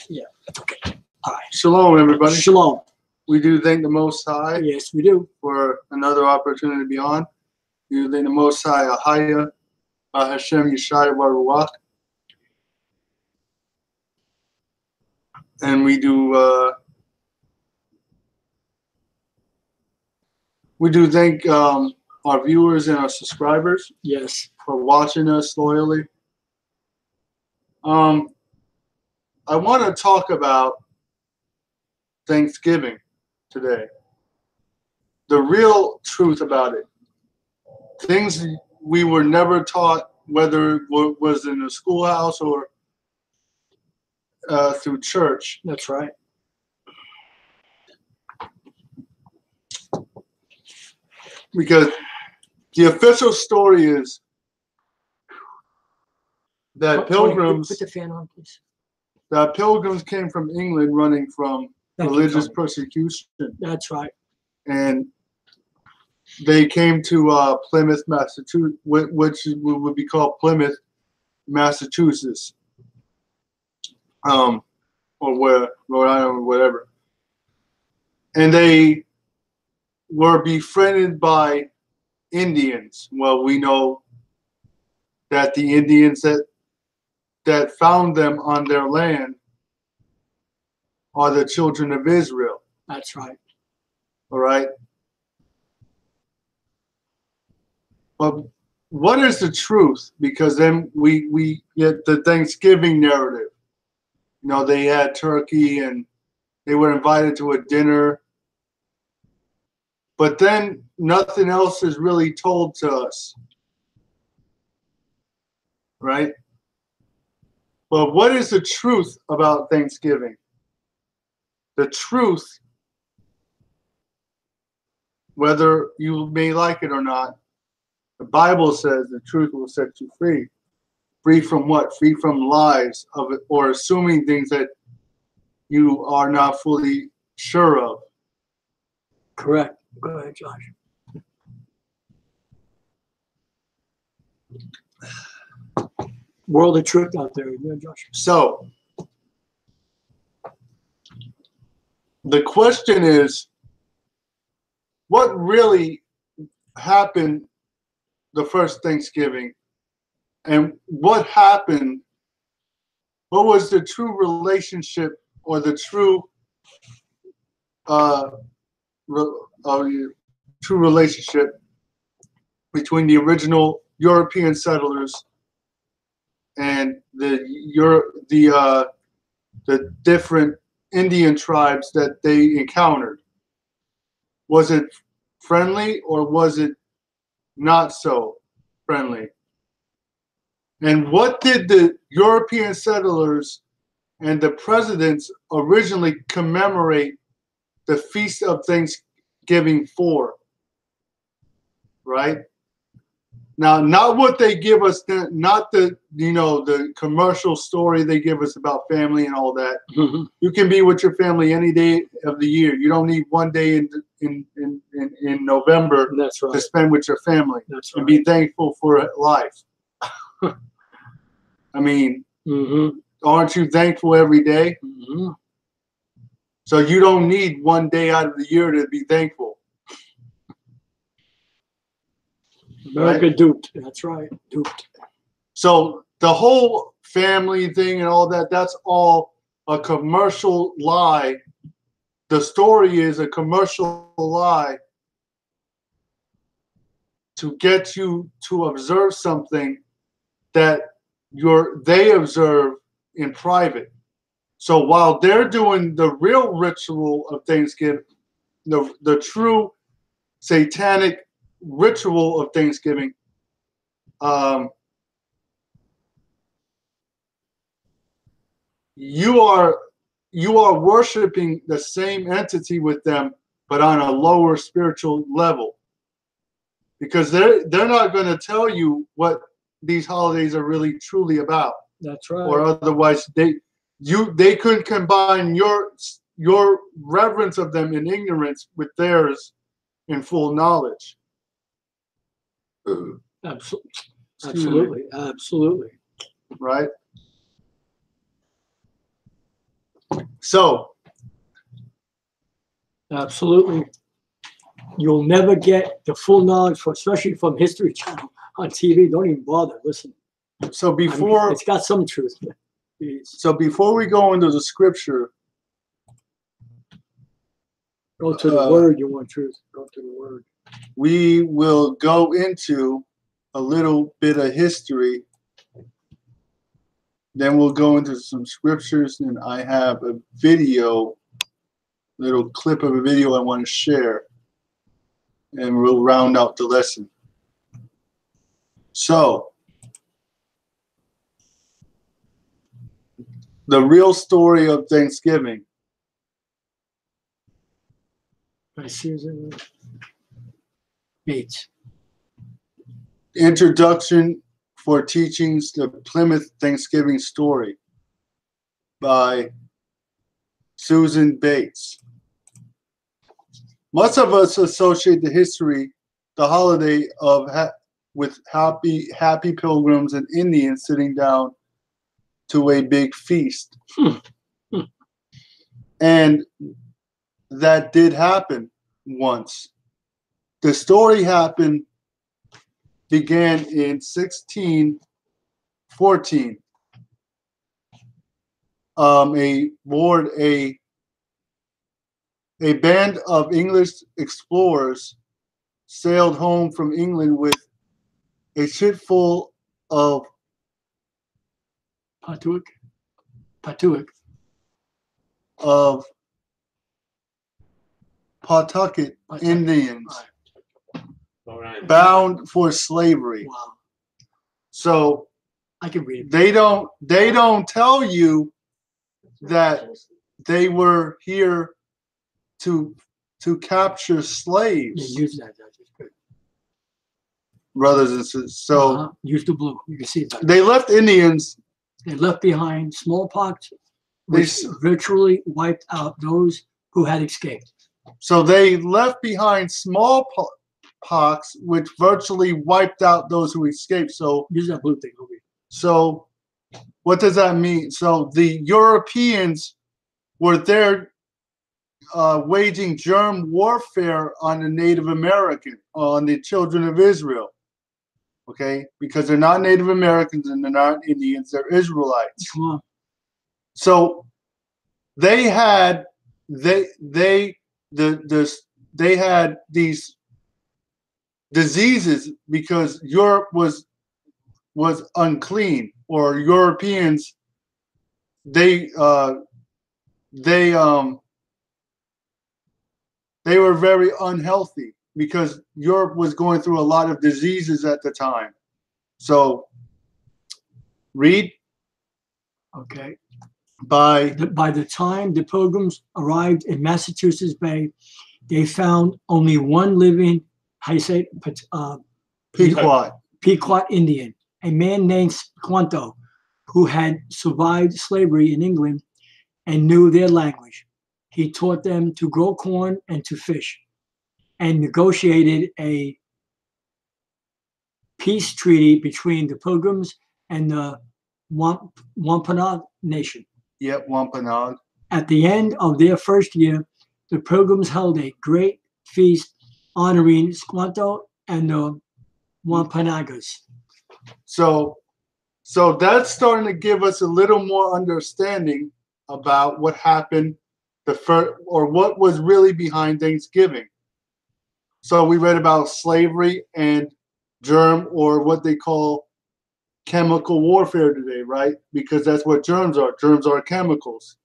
Yeah, that's okay. All right. Shalom, everybody. Shalom. We do thank the Most High. Yes, we do. For another opportunity to be on. We do thank the Most High, Ahayah, bahashem, Yashayah, Barak. And we do thank our viewers and our subscribers. Yes. For watching us loyally. I want to talk about Thanksgiving today. The real truth about it. Things we were never taught, whether it was in the schoolhouse or through church. That's right. Because the official story is that pilgrims. Put the fan on, please. That pilgrims came from England running from religious persecution. That's right. And they came to Plymouth, Massachusetts, which would be called Plymouth, Massachusetts, or where Rhode Island, or whatever. And they were befriended by Indians. Well, we know that the Indians that found them on their land are the children of Israel. That's right. All right. But what is the truth? Because then we get the Thanksgiving narrative. You know, they had turkey and they were invited to a dinner. But then nothing else is really told to us. Right? But what is the truth about Thanksgiving? The truth, whether you may like it or not, the Bible says the truth will set you free. Free from what? Free from lies of it, or assuming things that you are not fully sure of. Correct. Go ahead, Josh. World of truth out there, yeah, Josh. So, the question is, what really happened the first Thanksgiving? And what happened? What was the true relationship or the true true relationship between the original European settlers and the different Indian tribes that they encountered? Was it friendly or was it not so friendly? And what did the European settlers and the presidents originally commemorate the Feast of Thanksgiving for? Right? Now, not what they give us, not the the commercial story they give us about family and all that. Mm-hmm. You can be with your family any day of the year. You don't need one day in November. That's right. To spend with your family. That's right. And be thankful for life. I mean, mm-hmm. Aren't you thankful every day? Mm-hmm. So you don't need one day out of the year to be thankful. America duped. That's right. Duped. So the whole family thing and all that, that's all a commercial lie. The story is a commercial lie to get you to observe something that they observe in private. So while they're doing the real ritual of Thanksgiving, the true satanic ritual of Thanksgiving, you are worshiping the same entity with them, but on a lower spiritual level, because they're not going to tell you what these holidays are really truly about. That's right. Or otherwise they couldn't combine your reverence of them in ignorance with theirs in full knowledge. Absolutely. Absolutely. Right? So, Absolutely. You'll never get the full knowledge, especially from History Channel on TV. Don't even bother. Listen. so I mean, before it's got some truth. Please. so before we go into the scripture, Go to the word. You want truth. Go to the word. we will go into a little bit of history. Then we'll go into some scriptures, and I have a video, little clip of a video I want to share, and we'll round out the lesson. So, the real story of Thanksgiving. By Susan Bates. Introduction for Teachings, the Plymouth Thanksgiving Story by Susan Bates. Most of us associate the holiday with happy pilgrims and Indians sitting down to a big feast. And that did happen once. The story began in 1614. A band of English explorers sailed home from England with a ship full of Pawtucket Indians bound for slavery. Wow. So I can read it. they don't tell you that they were here to capture slaves. Yeah, use that. That's good. Brothers and sisters. So use the blue. You can see it. they left Indians. They left behind smallpox, which virtually wiped out those who had escaped. So they left behind smallpox, which virtually wiped out those who escaped. So use that blue thing over here. So what does that mean? So the Europeans were there waging germ warfare on the Native American, on the children of Israel. Okay? Because they're not Native Americans and they're not Indians, they're Israelites. Come on. So they had these diseases because Europe was unclean, or Europeans they were very unhealthy because Europe was going through a lot of diseases at the time. So read. Okay. By the time the Pilgrims arrived in Massachusetts Bay, they found only one living, how you say it? Pequot Indian, a man named Squanto, who had survived slavery in England and knew their language. He taught them to grow corn and to fish, and negotiated a peace treaty between the Pilgrims and the Wampanoag Nation. Yep, Wampanoag. At the end of their first year, the Pilgrims held a great feast honoring Squanto and the Wampanoags. So that's starting to give us a little more understanding about what happened or what was really behind Thanksgiving. So we read about slavery and germ, or what they call chemical warfare today, right? Because that's what germs are. Germs are chemicals.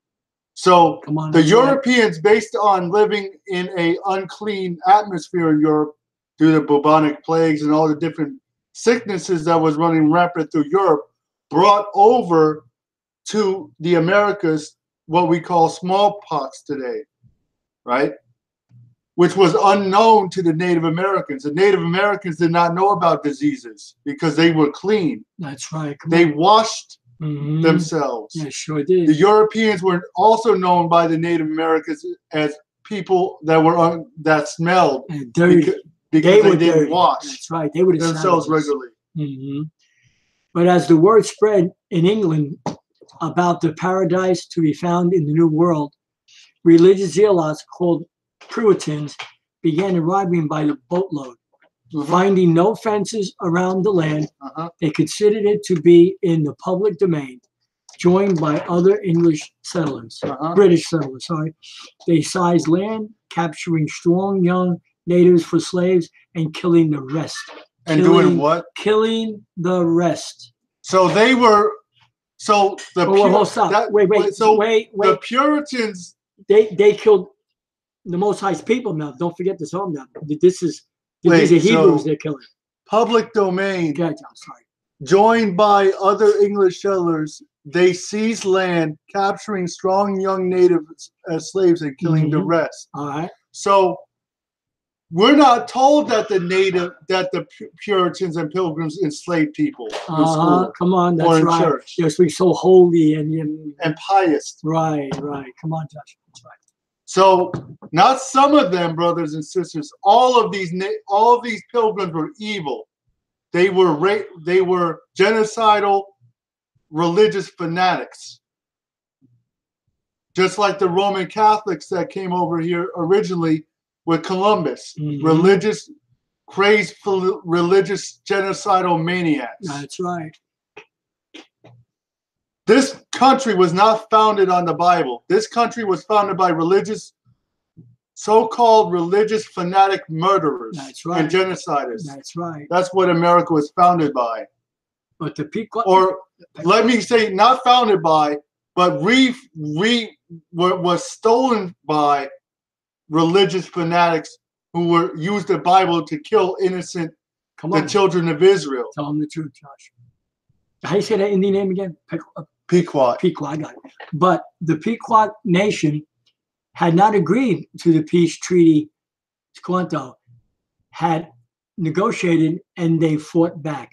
So the Europeans, based on living in an unclean atmosphere in Europe due to bubonic plagues and all the different sicknesses that was running rampant through Europe, brought over to the Americas what we call smallpox today, right? Which was unknown to the Native Americans. The Native Americans did not know about diseases because they were clean. That's right. They washed themselves. Yeah, sure did. The Europeans were also known by the Native Americans as people that were that smelled and dirty because they didn't wash. That's right. They would themselves regularly. But as the word spread in England, about the paradise to be found in the New World, religious zealots called Puritans began arriving by the boatload. Finding no fences around the land, they considered it to be in the public domain, joined by other English settlers, British settlers, sorry. They seized land, capturing strong young natives for slaves and killing the rest. Doing what? Killing the rest. So they were, so the the Puritans. They killed the Most High's people now. Don't forget this home now. These are Hebrews they're killing. Public domain. Okay, I'm sorry. Joined by other English settlers, they seized land, capturing strong young natives as slaves and killing the rest. All right. So we're not told that the Puritans and Pilgrims enslaved people in school. Come on, that's or in right. church. Yes, we're so holy and pious. Right. Come on, Josh. That's right. So not some of them, brothers and sisters. All of these pilgrims were evil. They were genocidal religious fanatics. Just like the Roman Catholics that came over here originally with Columbus. Crazed religious genocidal maniacs. That's right. This country was not founded on the Bible. This country was founded by so-called religious fanatic murderers. That's right. And genociders. That's right. That's what America was founded by. But the people, or let me say, not founded by, but was stolen by religious fanatics who used the Bible to kill innocent children of Israel. Tell them the truth, Josh. How do you say that Indian name again? Pequot. Pequot, I got it. But the Pequot nation had not agreed to the peace treaty. Squanto had negotiated, and they fought back.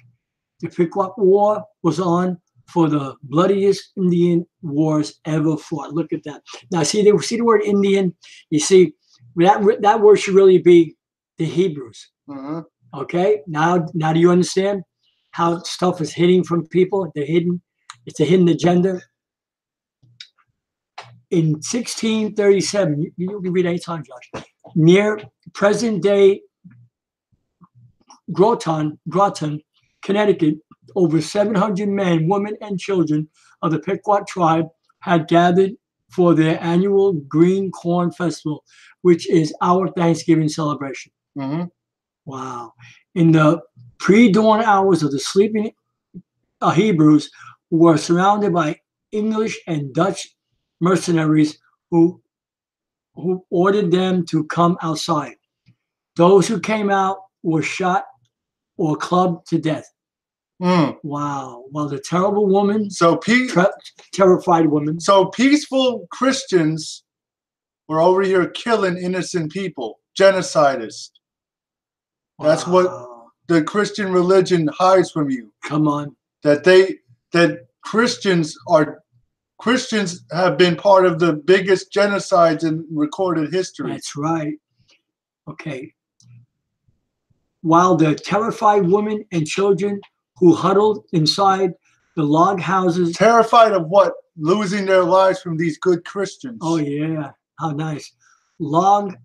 The Pequot War was on for the bloodiest Indian wars ever fought. Look at that. Now, see the word Indian? You see, that word should really be the Hebrews. Okay? Now do you understand how stuff is hidden from people? They're hidden. It's a hidden agenda. In 1637, you can read any time, Josh, near present-day Groton, Connecticut, over 700 men, women, and children of the Pequot tribe had gathered for their annual Green Corn Festival, which is our Thanksgiving celebration. Wow. In the pre-dawn hours of the sleeping Hebrews were surrounded by English and Dutch mercenaries who ordered them to come outside. Those who came out were shot or clubbed to death. Wow. Well, the terrible woman, terrified woman. So peaceful Christians were over here killing innocent people, genocidists. That's what the Christian religion hides from you. Come on. That Christians have been part of the biggest genocides in recorded history. That's right. Okay. While the terrified women and children who huddled inside the log houses. Terrified of what? Losing their lives from these good Christians. Oh, yeah. How nice. Long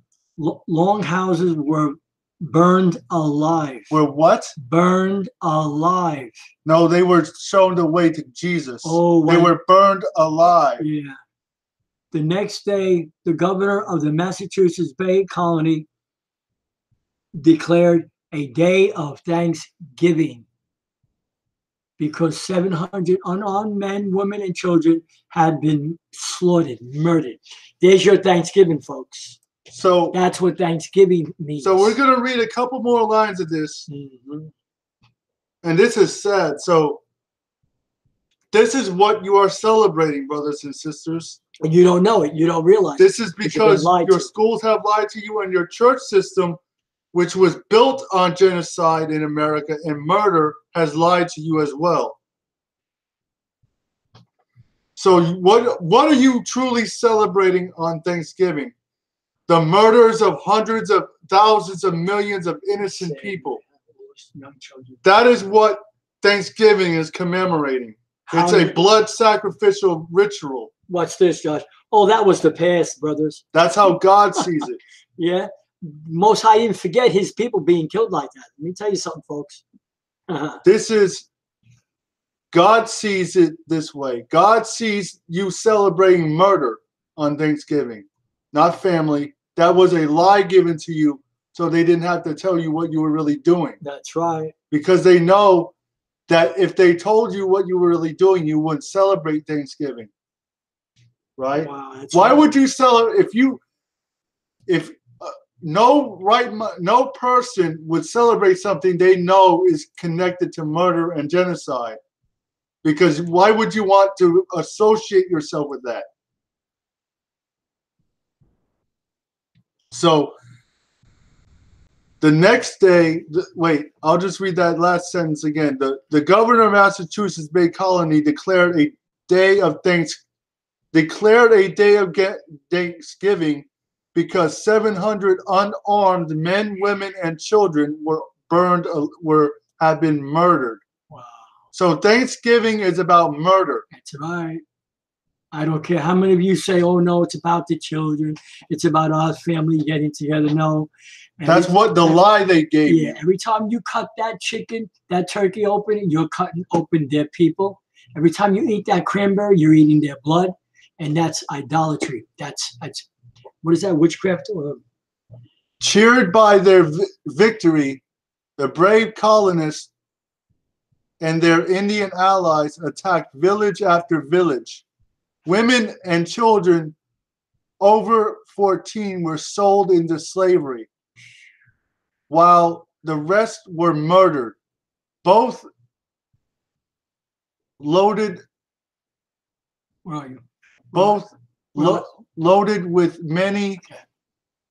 houses were burned alive. Were what? Burned alive. No, they were shown the way to Jesus. Oh, they were burned alive. Yeah. The next day, the governor of the Massachusetts Bay Colony declared a day of Thanksgiving because 700 unarmed men, women, and children had been slaughtered, murdered. There's your Thanksgiving, folks. So that's what Thanksgiving means. So we're going to read a couple more lines of this. And this is sad. So this is what you are celebrating, brothers and sisters. And you don't know it. You don't realize this is because your schools have lied to you, and your church system, which was built on genocide in America and murder, has lied to you as well. So what are you truly celebrating on Thanksgiving? The murders of hundreds of thousands of millions of innocent people. That is what Thanksgiving is commemorating. It's a blood sacrificial ritual. What's this, Josh? Oh, that was the past, brothers. That's how God sees it. Yeah. Most High didn't forget his people being killed like that. Let me tell you something, folks. This is, God sees it this way. God sees you celebrating murder on Thanksgiving, not family. That was a lie given to you, so they didn't have to tell you what you were really doing. That's right. Because they know that if they told you what you were really doing, you wouldn't celebrate Thanksgiving. Right? Wow, why would you celebrate if no person would celebrate something they know is connected to murder and genocide? Because why would you want to associate yourself with that? So the next day, wait, I'll just read that last sentence again. The governor of Massachusetts Bay Colony declared a day of Thanksgiving because 700 unarmed men, women, and children have been murdered. Wow. So Thanksgiving is about murder. That's right. I don't care how many of you say, oh, no, it's about the children. It's about our family getting together. No. That's what the lie they gave you. Yeah, every time you cut that chicken, that turkey open, you're cutting open their people. Every time you eat that cranberry, you're eating their blood. And that's idolatry. That's what is that, witchcraft? Cheered by their victory, the brave colonists and their Indian allies attacked village after village. Women and children over 14 were sold into slavery, while the rest were murdered. Both loaded. Where are you? Both loaded with many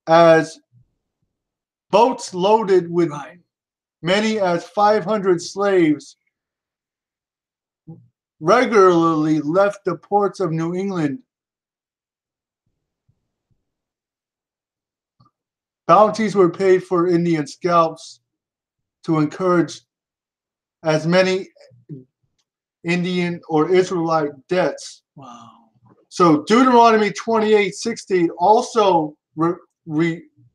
as boats loaded with many as 500 slaves regularly left the ports of New England. Bounties were paid for Indian scalps to encourage as many Indian or Israelite deaths. Wow. So Deuteronomy 28:16 also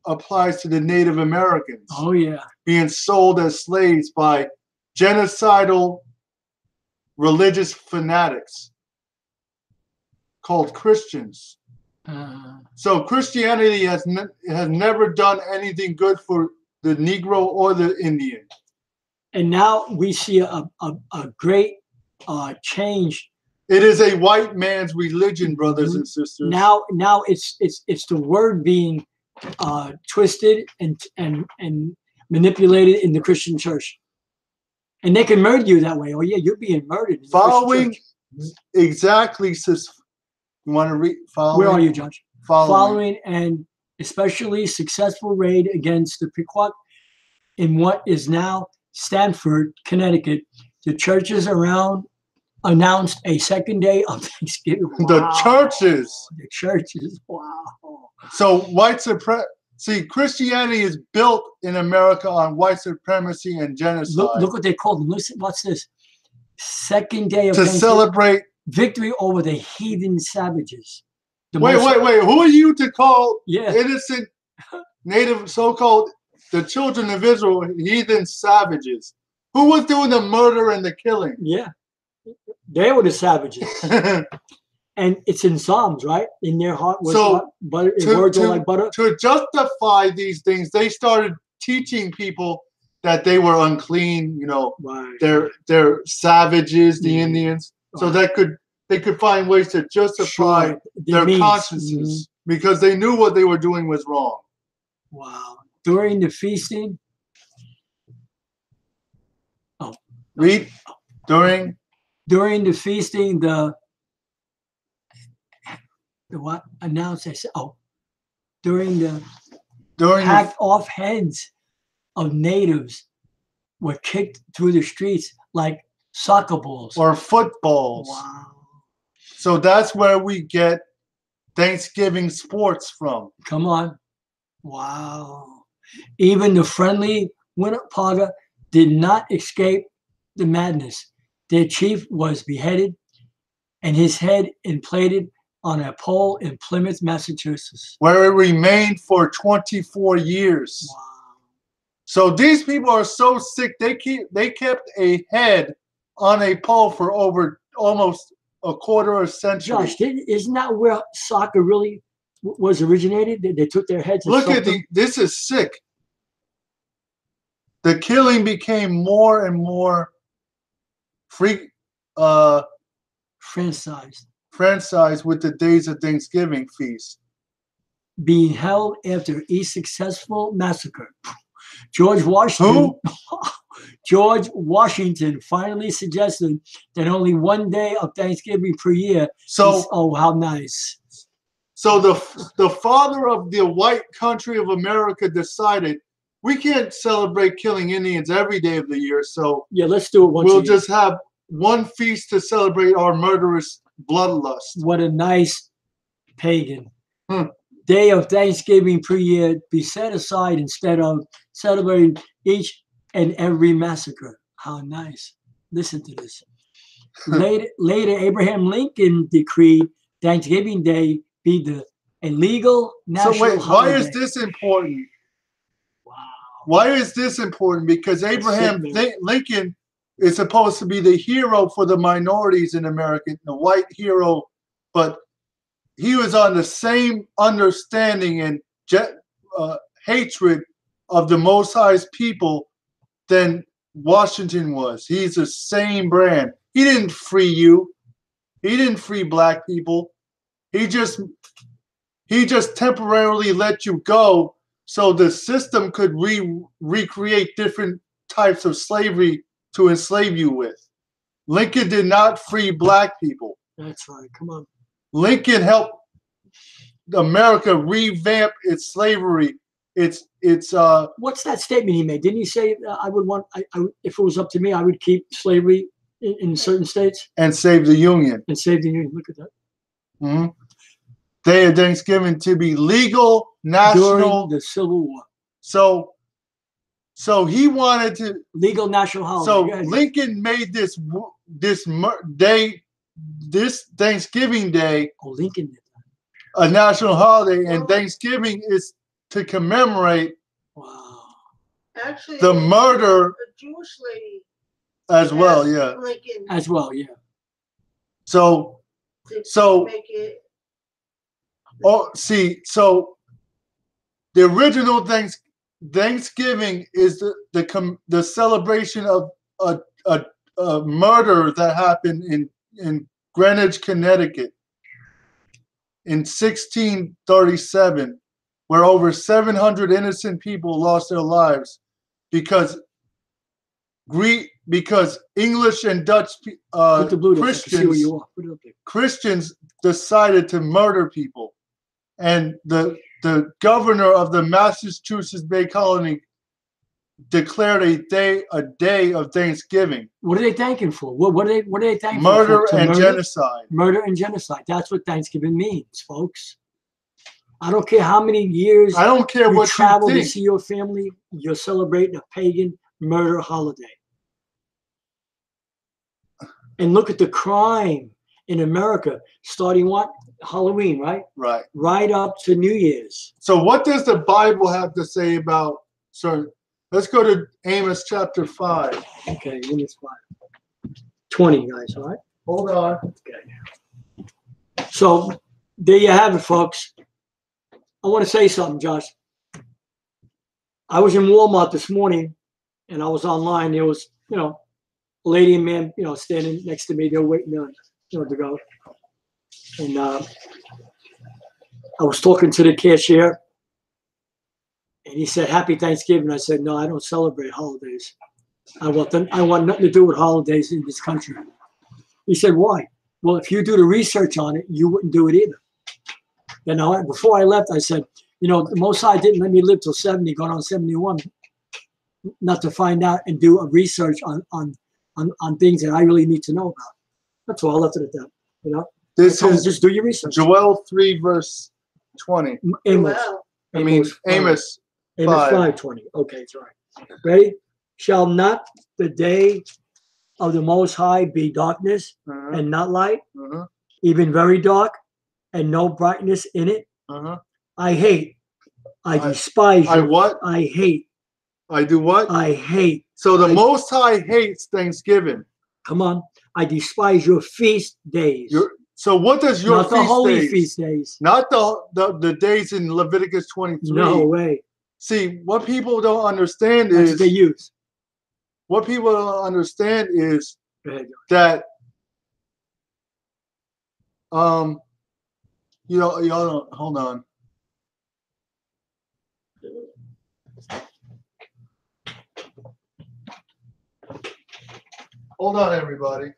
applies to the Native Americans. Oh, yeah. Being sold as slaves by genocidal religious fanatics called Christians. So Christianity has never done anything good for the Negro or the Indian. And now we see a great change. It is a white man's religion, brothers and sisters. Now it's the word being twisted and manipulated in the Christian church, and they can murder you that way. Oh yeah, you're being murdered. Following exactly, sis. You want to read? Following. Where are you, Judge? Following and especially successful raid against the Pequot in what is now Stamford, Connecticut. The churches around announced a second day of Thanksgiving. Wow. The churches. Wow. So white supremacy. See, Christianity is built in America on white supremacy and genocide. Look what they called them. Listen, what's this? Second day of to celebrate victory over the heathen savages. Wait. Who are you to call innocent native, so-called the children of Israel, heathen savages? Who was doing the murder and the killing? Yeah. They were the savages. And it's in Psalms, right? In their heart was butter, words are like butter. To justify these things, they started teaching people that they were unclean, you know, they're savages, the Indians. So that they could find ways to justify their consciences because they knew what they were doing was wrong. Wow. During the feasting. Read. During the feasting, the what announced? I said, during hacked off heads of natives were kicked through the streets like soccer balls or footballs. Wow! So that's where we get Thanksgiving sports from. Come on! Wow! Even the friendly Winnepaga did not escape the madness. Their chief was beheaded and his head implanted on a pole in Plymouth, Massachusetts. where it remained for 24 years. Wow. So these people are so sick, they kept a head on a pole for over almost a quarter of a century. Josh, isn't that where soccer really was originated? They took their heads and Look at this is sick. The killing became more and more franchised with the days of Thanksgiving feast. Being held after a successful massacre. George Washington finally suggested that only one day of Thanksgiving per year. Oh, how nice. So the father of the white country of America decided we can't celebrate killing Indians every day of the year. So yeah, let's do it once. We'll just have one feast to celebrate our murderous bloodlust. What a nice pagan. Day of Thanksgiving per year be set aside instead of celebrating each and every massacre. How nice. Listen to this. Later, Abraham Lincoln decreed Thanksgiving Day be a legal national holiday. Why is this important? Wow. Why is this important? Because Abraham Lincoln is supposed to be the hero for the minorities in America, the white hero, but he was on the same understanding and hatred of the Most High's people than Washington was. He's the same brand. He didn't free you. He didn't free black people. He just temporarily let you go so the system could recreate different types of slavery to enslave you with. Lincoln did not free black people. That's right. Come on. Lincoln helped America revamp its slavery. It's what's that statement he made? Didn't he say I would want if it was up to me, I would keep slavery in certain states and save the Union. And save the Union. Look at that. Mm-hmm. Day of Thanksgiving to be legal national during the Civil War. So he wanted to legal national holiday. So Lincoln made this Thanksgiving Day. Oh, Lincoln did that. A national holiday, and Thanksgiving is to commemorate. Wow. Actually, the murder. A Jewish lady. As well, yeah. Lincoln. As well, yeah. So make it. Oh, see, so the original Thanksgiving is the celebration of a murder that happened in Greenwich, Connecticut in 1637, where over 700 innocent people lost their lives because English and Dutch Christians decided to murder people. And the governor of the Massachusetts Bay Colony declared a day of Thanksgiving. What are they thanking for? What are they thanking for? Murder. Genocide. Murder and genocide. That's what Thanksgiving means, folks. I don't care how many years. I don't care what you travel think. To see your family. You're celebrating a pagan murder holiday. And look at the crime in America, starting what? Halloween, right? Right. Right up to New Year's. So what does the Bible have to say about certain? Let's go to Amos chapter 5. Okay, Amos 5. 20, guys, all right? Hold on. Okay. So there you have it, folks. I want to say something, Josh. I was in Walmart this morning, and I was online. There was, a lady and man, standing next to me. They're waiting to go. And I was talking to the cashier, and he said, "Happy Thanksgiving." I said, "No, I don't celebrate holidays. I want nothing to do with holidays in this country." He said, "Why?" "Well, if you do the research on it, you wouldn't do it either." Then before I left, I said, the Most High didn't let me live till 70, going on 71, not to find out and do a research on things that I really need to know about. That's why I left it at that. This is just do your research. Joel 3 verse 20. Amos. Amos 5:20. Okay, that's right. Ready? Shall not the day of the Most High be darkness and not light? even very dark, and no brightness in it. I hate. I despise. I what? I hate. I do what? I hate. So the Most High hates Thanksgiving. Come on. I despise your feast days. So what does your not the holy feast days? Not the days in Leviticus 23. No way. See, what people don't understand That's is what they use. What people don't understand is that y'all don't hold on. Hold on, everybody.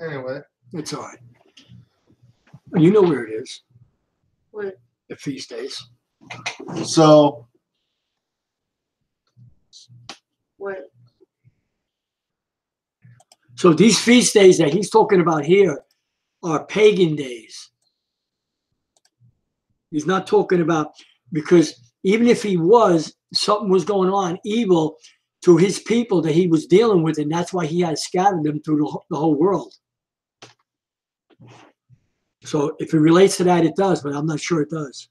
Anyway. It's all right. You know where it is. Where? The feast days. So. Where? So these feast days that he's talking about here are pagan days. He's not talking about, because even if he was, something was going on evil to his people that he was dealing with, and that's why he had scattered them through the whole world. So if it relates to that, it does, but I'm not sure it does.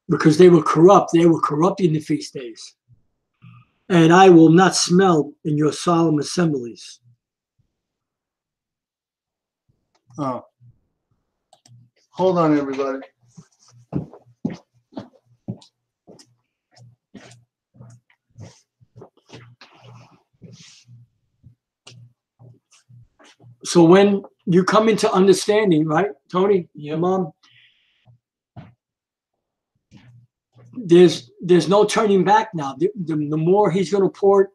Because they were corrupt. They were corrupting the feast days. And I will not smell in your solemn assemblies. Oh. Hold on, everybody. So when you come into understanding, right, Tony? Yeah. Mom? There's no turning back now. The more he's going to pour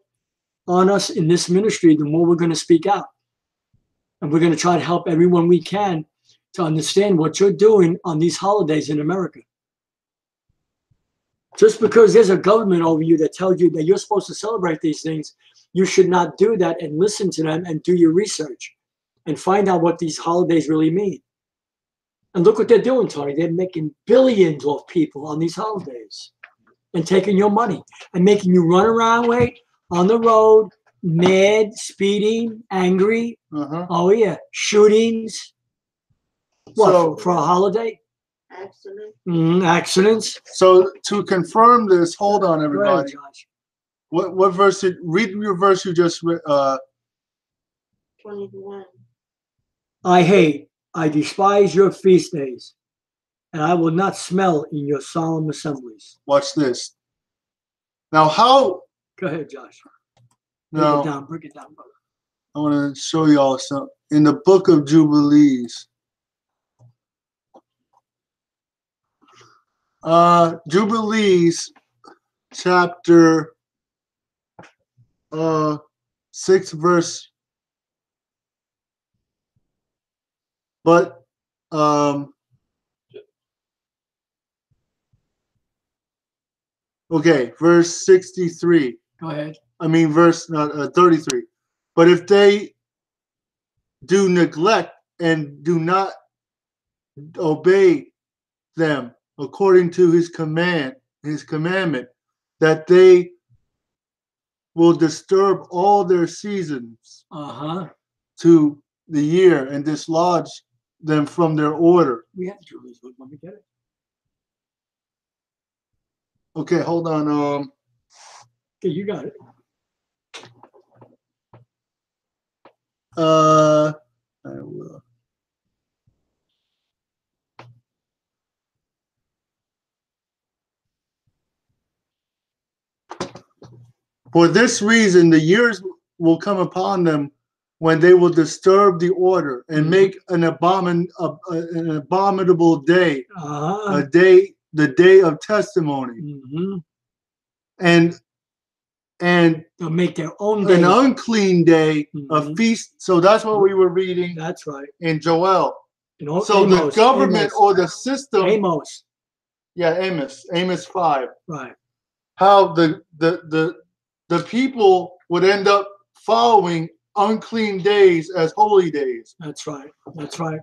on us in this ministry, the more we're going to speak out. And we're going to try to help everyone we can to understand what you're doing on these holidays in America. Just because there's a government over you that tells you that you're supposed to celebrate these things, you should not do that, and listen to them and do your research and find out what these holidays really mean. And look what they're doing, Tony. They're making billions off people on these holidays and taking your money and making you run around, on the road, mad, speeding, angry. Oh, yeah. Shootings. What, So, for a holiday? Accident. Accidents. So to confirm this, hold on, Go everybody. ahead, Josh. What verse? Read your verse you just read. 21. I despise your feast days, and I will not smell in your solemn assemblies. Watch this. Now, how? Go ahead, Josh. Now, break it down, brother. I want to show y'all something. In the book of Jubilees, Jubilees, chapter 6, verse. But okay, verse 63. Go ahead. I mean, verse 33. But if they do neglect and do not obey them according to his commandment, that they will disturb all their seasons to the year and dislodge them from their order. We have Julie's book. Let me get it. Okay, hold on. Okay, you got it. I will. For this reason, the years will come upon them when they will disturb the order and make an abominable day, the day of testimony, and they'll make their own day, an unclean day, a feast. So that's what we were reading. That's right. In Joel. So Amos, the government or the system. Amos. Yeah, Amos 5. Right. How the people would end up following unclean days as holy days. That's right. That's right.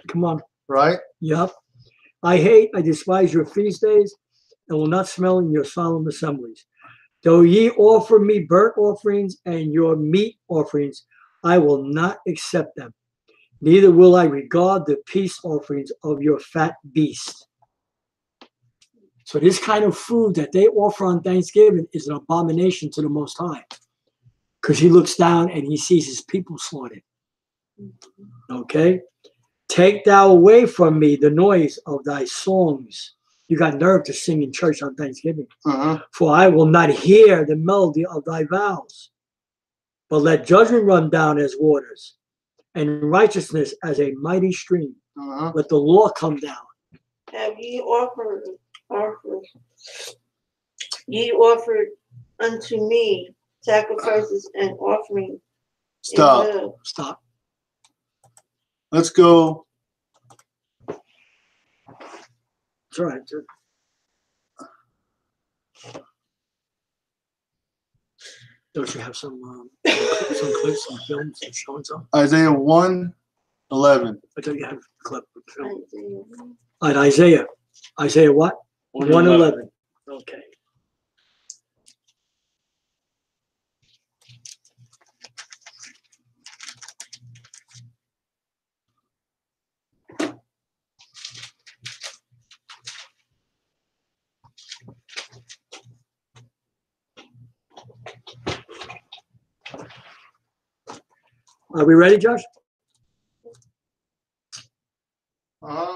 Come on. Right? Yep. I despise your feast days, and will not smell in your solemn assemblies. Though ye offer me burnt offerings and your meat offerings, I will not accept them. Neither will I regard the peace offerings of your fat beast. So this kind of food that they offer on Thanksgiving is an abomination to the Most High, because he looks down and he sees his people slaughtered. Okay? Take thou away from me the noise of thy songs. You got nerve to sing in church on Thanksgiving. For I will not hear the melody of thy vows. But let judgment run down as waters, and righteousness as a mighty stream. Let the law come down. Have ye offered unto me sacrifices and offerings? Stop. Stop. Let's go. That's right. Don't you have some clips, some films showing some? Isaiah 1:11. I thought you had a clip of film. All right, Isaiah. Isaiah what? 1:11. Okay. Are we ready, Josh?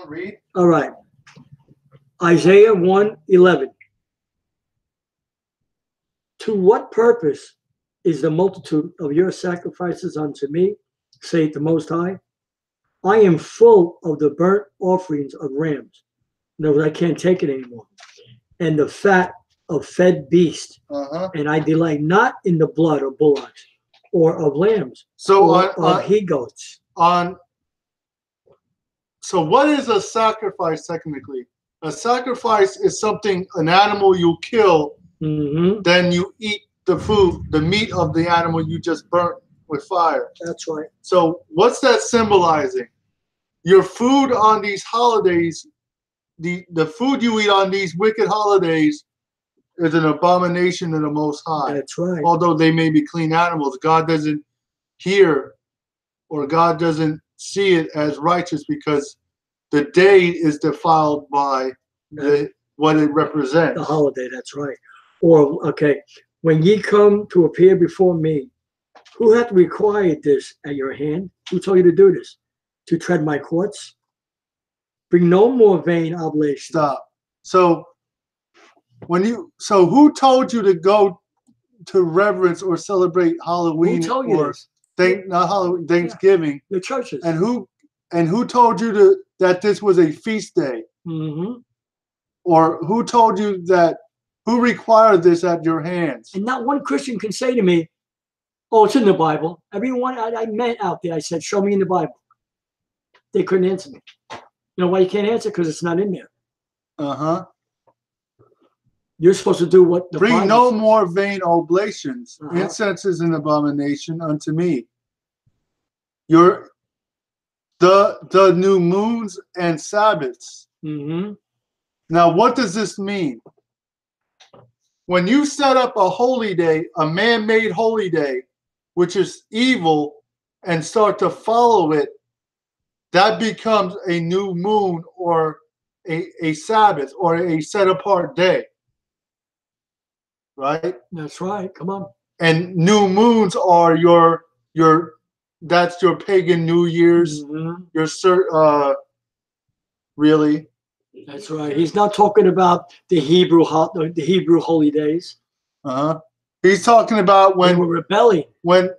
Read. All right. Isaiah 1:11. To what purpose is the multitude of your sacrifices unto me, saith the Most High? I am full of the burnt offerings of rams. No, I can't take it anymore. And the fat of fed beasts. And I delight not in the blood of bullocks or of lambs, so or of he-goats. So what is a sacrifice technically? A sacrifice is something, an animal you kill, then you eat the food, the meat of the animal you just burnt with fire. That's right. So what's that symbolizing? Your food on these holidays, the food you eat on these wicked holidays is an abomination to the Most High. That's right. Although they may be clean animals, God doesn't hear or God doesn't see it as righteous because the day is defiled by what it represents. The holiday, that's right. Or, okay, when ye come to appear before me, who hath required this at your hand? Who told you to do this? To tread my courts? Bring no more vain oblation. Stop. So who told you to go to reverence or celebrate Halloween? Who told you this? Not Halloween, Thanksgiving. The churches. And who told you that this was a feast day? Or who told you that? Who required this at your hands? And not one Christian can say to me, "Oh, it's in the Bible." Everyone I met out there, I said, "Show me in the Bible." They couldn't answer me. You know why you can't answer? Because it's not in there. You're supposed to do what the Bring Bible no says. more vain oblations. Incense is an abomination unto me. The new moons and Sabbaths. Now, what does this mean? When you set up a holy day, a man-made holy day, which is evil, and start to follow it, that becomes a new moon or a Sabbath or a set-apart day. Right? That's right. Come on. And new moons are that's your pagan New Year's. Really? That's right. He's not talking about the Hebrew holy days. He's talking about when we're rebelling. When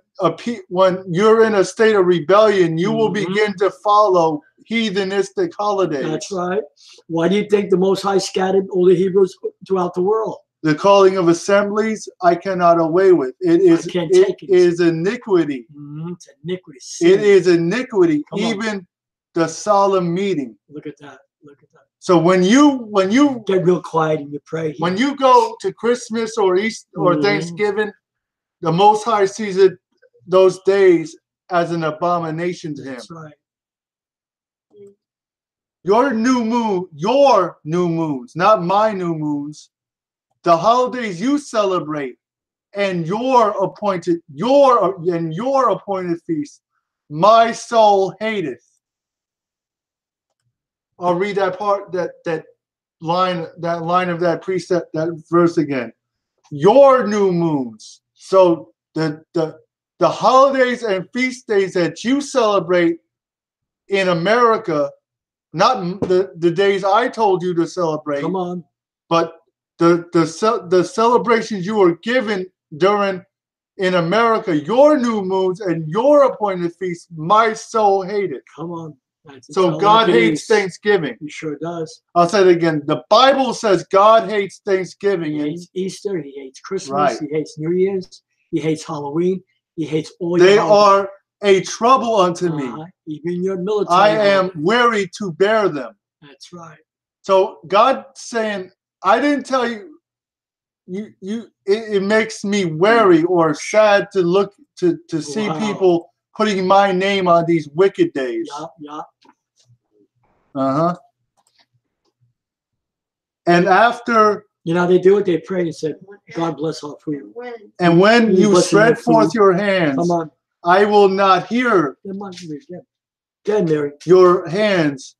you're in a state of rebellion, you will begin to follow heathenistic holidays. That's right. Why do you think the Most High scattered all the Hebrews throughout the world? The calling of assemblies, I cannot away with. It is iniquity. It's iniquity. Sin. It is iniquity. Even the solemn meeting. Look at that. Look at that. So when you get real quiet and you pray. When you go to Christmas or Easter or Thanksgiving, the Most High sees those days as an abomination to him. That's right. your new moons, not my new moons, the holidays you celebrate, and your appointed feast, my soul hateth. I'll read that part, that line of that precept, that verse again. Your new moons. So the holidays and feast days that you celebrate in America, not the days I told you to celebrate. Come on. But the celebrations you were given during in America, your new moons and your appointed feasts, my soul hated. Come on. So God hates Thanksgiving. He sure does. I'll say it again. The Bible says God hates Thanksgiving. He hates Easter. He hates Christmas. Right. He hates New Year's. He hates Halloween. He hates all They your are a trouble unto me. Even your military. I am weary to bear them. That's right. So God saying, I didn't tell you. It makes me wary or sad to look to see people putting my name on these wicked days. Yeah. And after, they do it. They pray and said, God bless our food. And when you spread forth your hands, come on, I will not hear Mary. your hands.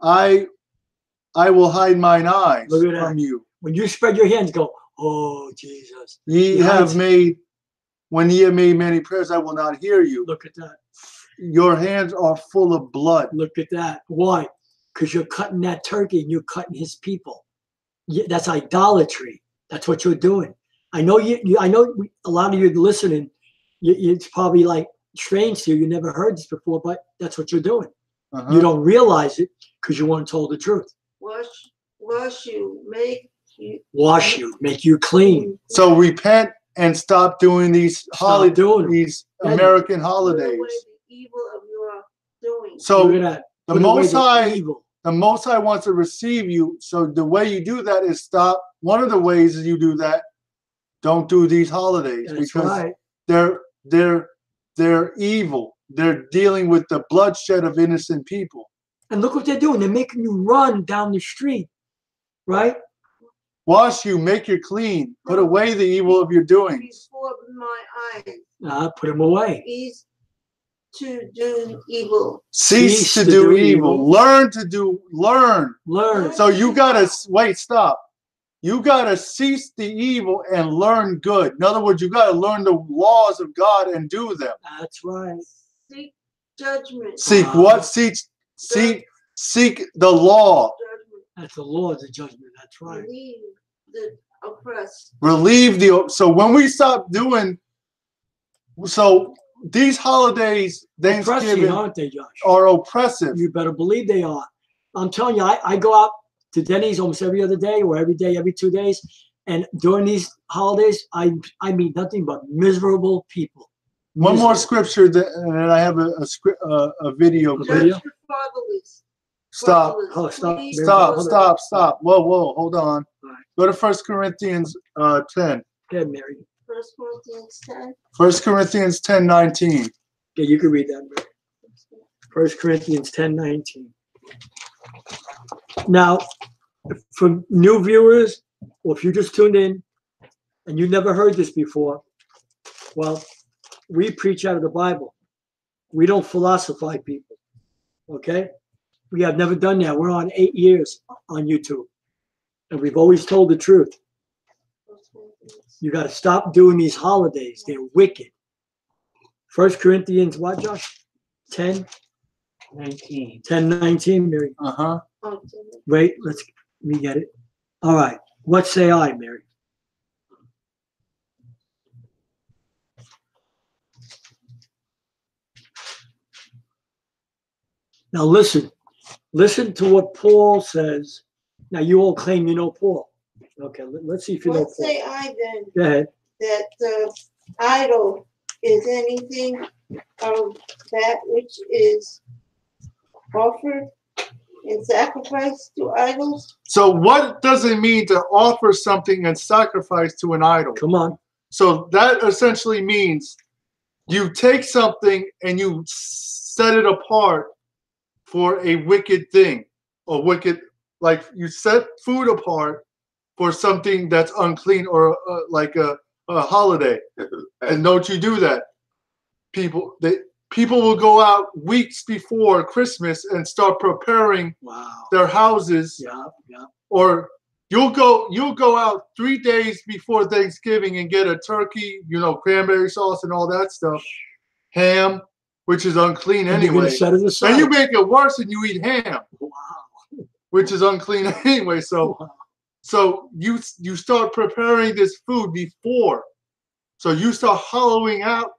I will hide mine eyes from you. When you spread your hands, go, oh, Jesus. When ye have made many prayers, I will not hear you. Look at that. Your hands are full of blood. Look at that. Why? Because you're cutting that turkey and you're cutting his people. That's idolatry. That's what you're doing. I know I know a lot of you listening, it's probably like strange to you. You never heard this before, but that's what you're doing. You don't realize it because you weren't told the truth. Wash you, make you clean. So repent and stop doing these these American holidays. The evil of your doing. So the Most High wants to receive you. So the way you do that is stop. One of the ways you do that, don't do these holidays. That's because right. they're evil. They're dealing with the bloodshed of innocent people. And look what they're doing. They're making you run down the street, right? Wash you, make you clean. Put away the evil of your doings. Before my eyes. Put them away. Cease to do evil. Cease to do evil. Learn to learn. So you gotta stop. You gotta cease the evil and learn good. In other words, you gotta learn the laws of God and do them. That's right. Seek judgment. Seek what? Seek the law. That's the law, the judgment. That's right. Relieve the oppressed. So when we stop doing, these holidays, Thanksgiving, aren't they, Josh? Are oppressive. You better believe they are. I'm telling you, I go out to Denny's almost every other day or every day, every 2 days. And during these holidays, I meet nothing but miserable people. One more scripture, and I have a video. Stop. Oh, stop. Stop. Whoa. Hold on. Right. Go to 1 Corinthians 10. Okay, Mary. 1 Corinthians 10. 1 Corinthians 10:19. Yeah, you can read that, Mary. 1 Corinthians 10:19. Now, for new viewers, or if you just tuned in and you never heard this before, well, we preach out of the Bible. We don't philosophize people, okay? We have never done that. We're on 8 years on YouTube, and we've always told the truth. You got to stop doing these holidays. They're wicked. 1 Corinthians, what, Josh? 10:19. 10:19, Mary. Wait, let me get it. All right. What say I, Mary? Now listen to what Paul says. Now you all claim you know Paul. Okay, let's see if you know Paul. What say I then? Go ahead. That the idol is anything of that which is offered in sacrifice to idols. So what does it mean to offer something and sacrifice to an idol? Come on. So that essentially means you take something and you set it apart for a wicked thing, or wicked, like you set food apart for something that's unclean, or like a holiday. And don't you do that. People will go out weeks before Christmas and start preparing their houses. Or you'll go out 3 days before Thanksgiving and get a turkey, cranberry sauce and all that stuff, ham, which is unclean anyway. And you make it worse and you eat ham, which is unclean anyway. So you start preparing this food before. So you start hollowing out,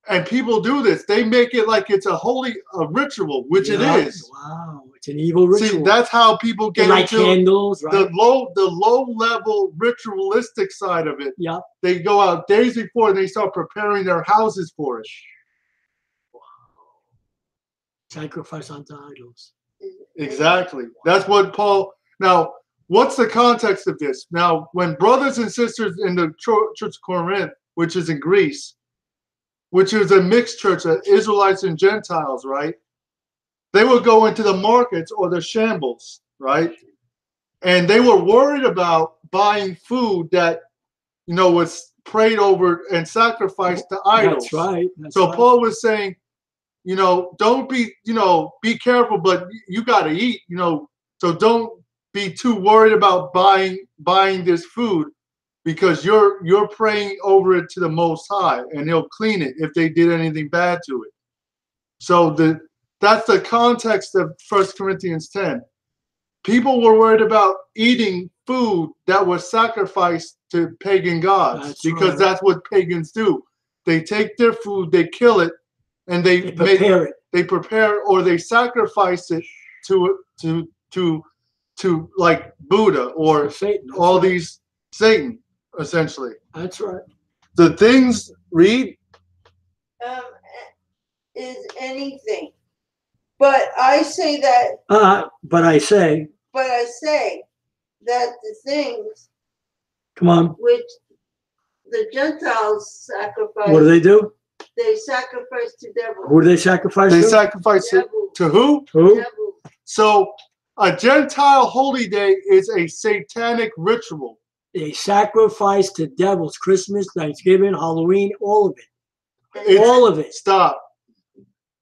and people do this. They make it like it's a ritual, which it is. Wow, it's an evil ritual. See, that's how people get into candles, right? the low level ritualistic side of it. Yeah. They go out days before and they start preparing their houses for it. Wow. Sacrifice unto idols. Exactly. That's what Paul. Now, what's the context of this? Now, when brothers and sisters in the Church of Corinth, which is in Greece, which is a mixed church of Israelites and Gentiles, right? They would go into the markets or the shambles, right? And they were worried about buying food that, was prayed over and sacrificed to idols. That's right. So Paul was saying, don't be, be careful, but you got to eat, so don't be too worried about buying this food, because you're praying over it to the Most High, and He'll clean it if they did anything bad to it. So that's the context of 1 Corinthians 10. People were worried about eating food that was sacrificed to pagan gods, because that's what pagans do. They take their food, they kill it, and they prepare it. They prepare, or they sacrifice it to like Buddha or Satan. All these Satan, essentially. That's right. The things, read. Is anything. But I say that. But I say that the things. Come on. Which the Gentiles sacrifice. What do? They sacrifice to devils. Who do they sacrifice to? They sacrifice it to who? Who? So a Gentile holy day is a satanic ritual. They sacrifice to devils. Christmas, Thanksgiving, Halloween, all of it. All of it. Stop.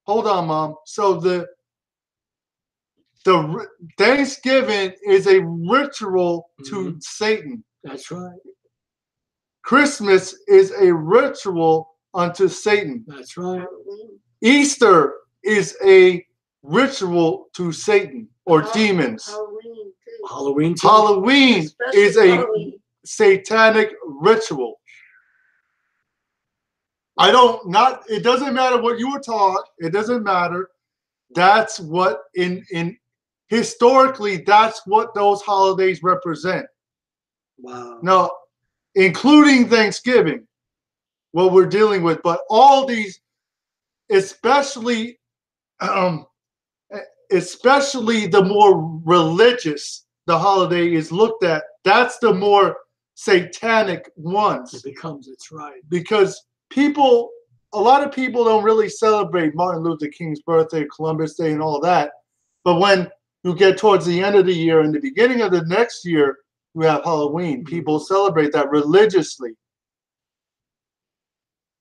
Hold on, Mom. So the Thanksgiving is a ritual to Satan. That's right. Christmas is a ritual unto Satan. That's right. Easter is a ritual to Satan or demons. Halloween too. Halloween is a satanic ritual. It doesn't matter what you were taught. It doesn't matter. That's what historically, that's what those holidays represent. Wow. Now, including Thanksgiving, what we're dealing with, but all these, especially the more religious the holiday is looked at, that's the more satanic ones. It becomes, it's right. Because a lot of people don't really celebrate Martin Luther King's birthday, Columbus Day, and all that. But when you get towards the end of the year and the beginning of the next year, you have Halloween. People celebrate that religiously.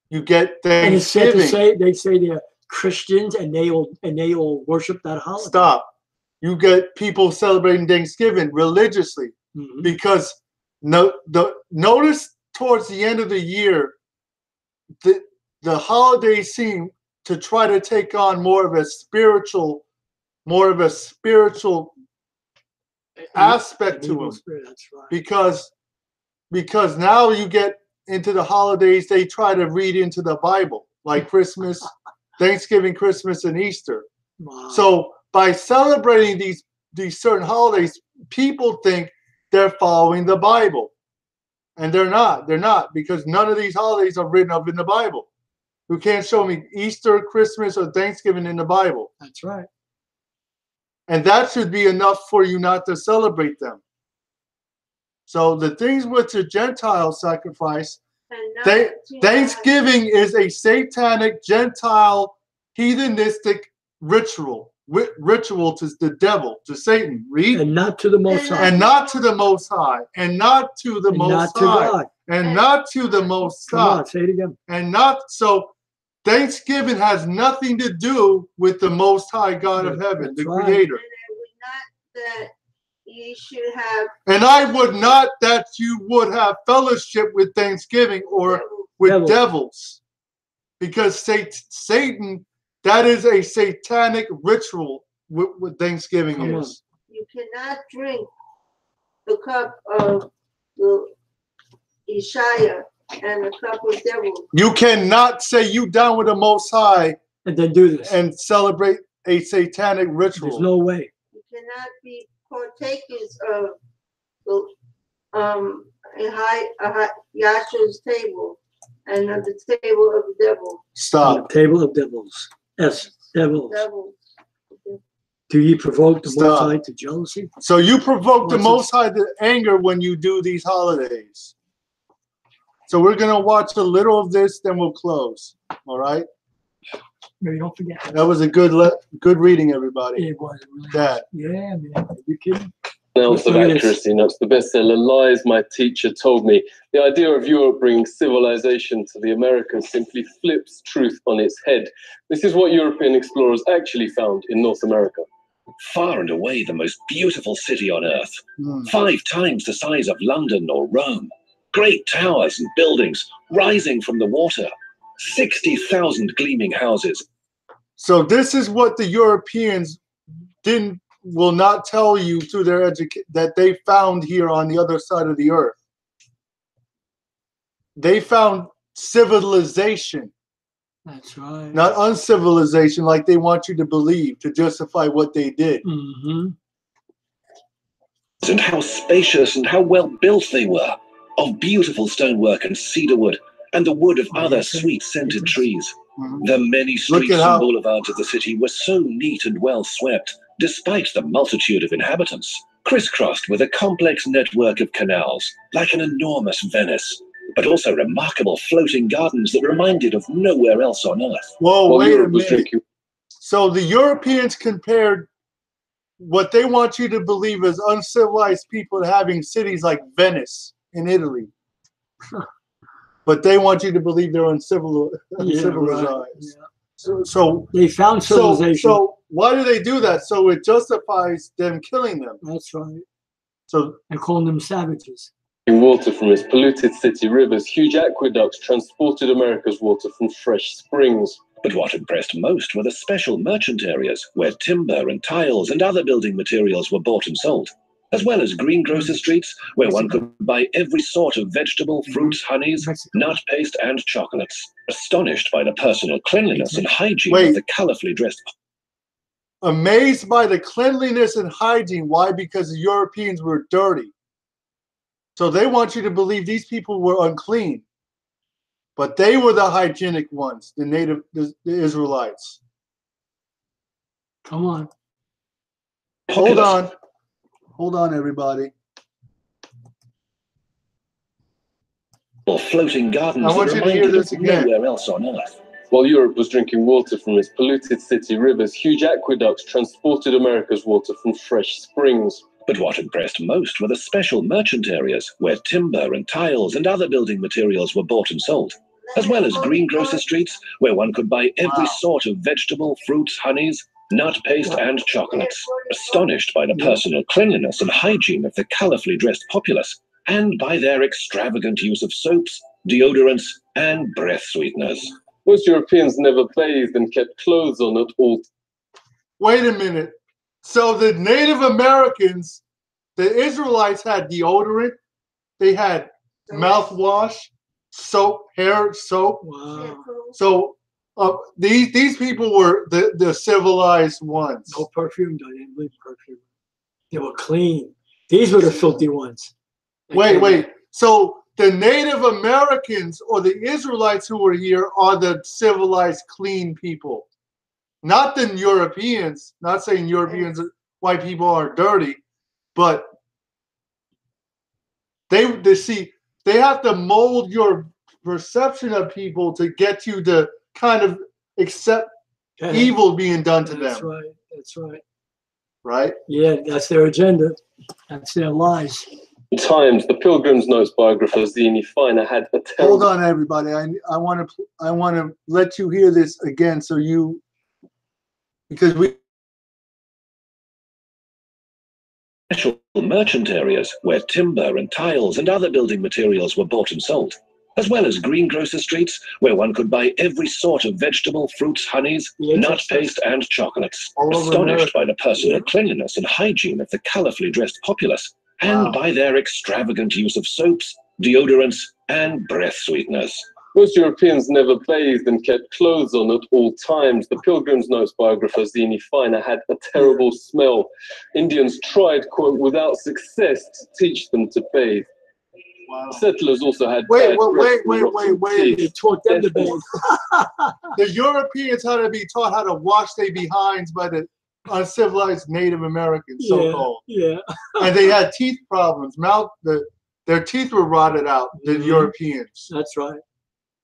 You get Thanksgiving. And it's sad to say, they say they're Christians and they all worship that holiday. Stop. You get people celebrating Thanksgiving religiously because notice towards the end of the year, the holidays seem to try to take on more of a spiritual aspect to them. That's right. Because now you get into the holidays, they try to read into the Bible, like Christmas, Thanksgiving, Christmas, and Easter. Wow. So by celebrating these certain holidays, people think they're following the Bible. And they're not. They're not, because none of these holidays are written up in the Bible. You can't show me Easter, Christmas, or Thanksgiving in the Bible. That's right. And that should be enough for you not to celebrate them. So the things which the Gentiles sacrifice, Thanksgiving is a satanic, Gentile, heathenistic ritual to the devil, to Satan. Read. And not to the Most High. And not to the Most High. And not to the Most High. God. And not to the Most High. Come on, say it again. And not so. Thanksgiving has nothing to do with the Most High God of heaven, the Creator. And I would not that you should have. And I would not that you would have fellowship with Thanksgiving or with devils, because Satan, that is a satanic ritual. What Thanksgiving is. You cannot drink the cup of the Yashayah and the cup of devils. You cannot say you down with the Most High and then do this and celebrate a satanic ritual. There's no way. You cannot be partakers of the Yahshur's table and of the table of the devil. Stop. The table of devils. Yes, devils. Devils. Do ye provoke the Most High to jealousy? So you provoke the Most High to anger when you do these holidays. So we're going to watch a little of this, then we'll close. All right? No, you don't forget. That was a good reading, everybody. It was really that. Yeah, man. Are you kidding? Ounce of accuracy notes the bestseller Lies My Teacher Told Me. The idea of Europe bringing civilization to the Americas simply flips truth on its head. This is what European explorers actually found in North America. Far and away the most beautiful city on earth. 5 times the size of London or Rome. Great towers and buildings rising from the water. 60,000 gleaming houses. So this is what the Europeans will not tell you through their education that they found here on the other side of the earth. They found civilization. That's right. Not uncivilization like they want you to believe to justify what they did. And how spacious and how well built they were, of beautiful stonework and cedar wood, and the wood of other sweet-scented trees. The many streets and boulevards of the city were so neat and well swept, despite the multitude of inhabitants, crisscrossed with a complex network of canals, like an enormous Venice, but also remarkable floating gardens that reminded of nowhere else on earth. Whoa, wait a minute. So the Europeans compared what they want you to believe as uncivilized people having cities like Venice in Italy. But they want you to believe they're uncivilized. Yeah, right. Yeah. So they found civilization. So why do they do that? So it justifies them killing them. That's right. So and calling them savages. Water from its polluted city rivers, huge aqueducts transported America's water from fresh springs. But what impressed most were the special merchant areas where timber and tiles and other building materials were bought and sold, as well as greengrocer streets where one could buy every sort of vegetable, fruits, honeys, nut paste, and chocolates. Astonished by the personal cleanliness and hygiene of the colorfully dressed. Amazed by the cleanliness and hygiene. Why? Because the Europeans were dirty. So they want you to believe these people were unclean. But they were the hygienic ones, the Israelites. Come on. Hold on. Hold on, everybody. Or floating gardens I want you to hear this again. Nowhere else on earth. While Europe was drinking water from its polluted city rivers, huge aqueducts transported America's water from fresh springs. But what impressed most were the special merchant areas where timber and tiles and other building materials were bought and sold, as well as greengrocer streets where one could buy every sort of vegetable, fruits, honeys, nut paste, and chocolates. Astonished by the personal cleanliness and hygiene of the colorfully dressed populace, and by their extravagant use of soaps, deodorants, and breath sweeteners. Most Europeans never bathed and kept clothes on at all. Wait a minute. So the Native Americans, the Israelites had deodorant, they had mouthwash, soap, hair soap. Wow. So these people were the civilized ones. No perfume, they didn't believe perfume. They were clean. These were the filthy ones. Wait. So the Native Americans or the Israelites who were here are the civilized, clean people. Not the Europeans. Not saying Europeans, white people are dirty, but they have to mold your perception of people to get you to kind of accept evil being done to That's them. right. That's right. Right? Yeah, that's their agenda. That's their lies. Times, the Pilgrim's Notes biographer Zini Feiner had a terrible... Hold on, everybody. I want to let you hear this again, so you, because we special merchant areas where timber and tiles and other building materials were bought and sold, as well as greengrocer streets where one could buy every sort of vegetable, fruits, honeys, nut paste, and chocolates. Astonished by the personal cleanliness and hygiene of the colorfully dressed populace, and by their extravagant use of soaps, deodorants, and breath sweeteners. Most Europeans never bathed and kept clothes on at all times. The Pilgrim's Notes biographer Zini Feiner had a terrible smell. Indians tried, quote, without success to teach them to bathe. Wow. Settlers also had wait. They taught them to bathe. The Europeans had to be taught how to wash their behinds by the uncivilized Native Americans, so-called. Yeah. And they had teeth problems. Their teeth were rotted out, the Europeans. That's right.